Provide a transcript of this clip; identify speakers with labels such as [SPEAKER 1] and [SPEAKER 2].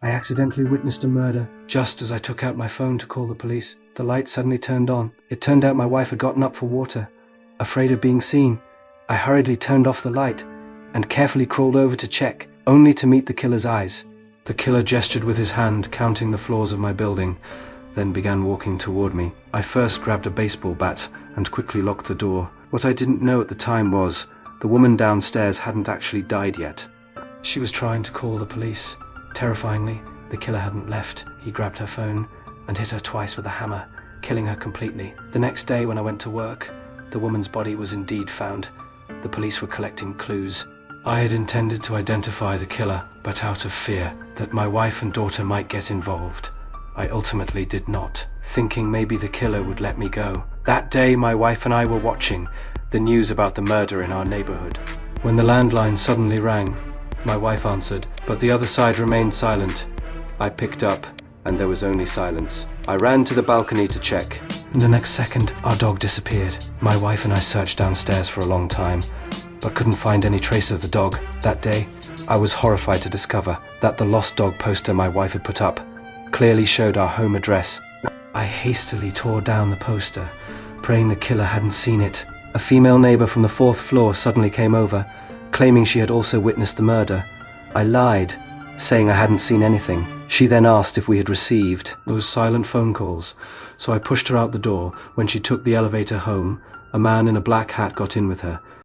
[SPEAKER 1] I accidentally witnessed a murder. Just as I took out my phone to call the police, the light suddenly turned on. It turned out my wife had gotten up for water. Afraid of being seen, I hurriedly turned off the light and carefully crawled over to check, only to meet the killer's eyes. The killer gestured with his hand, counting the floors of my building, then began walking toward me. I first grabbed a baseball bat and quickly locked the door. What I didn't know at the time was the woman downstairs hadn't actually died yet. She was trying to call the police. Terrifyingly, the killer hadn't left. He grabbed her phone and hit her twice with a hammer, killing her completely. The next day when I went to work, the woman's body was indeed found. The police were collecting clues. I had intended to identify the killer, but out of fear that my wife and daughter might get involved, I ultimately did not, thinking maybe the killer would let me go. That day my wife and I were watching the news about the murder in our neighborhood. When the landline suddenly rang, my wife answered, but the other side remained silent. I picked up, and there was only silence. I ran to the balcony to check. In the next second, our dog disappeared. My wife and I searched downstairs for a long time, but couldn't find any trace of the dog. That day, I was horrified to discover that the lost dog poster my wife had put up clearly showed our home address. I hastily tore down the poster, praying the killer hadn't seen it. A female neighbor from the 4th floor suddenly came over, claiming she had also witnessed the murder. I lied, saying I hadn't seen anything. She then asked if we had received those silent phone calls, so I pushed her out the door. When she took the elevator home, a man in a black hat got in with her.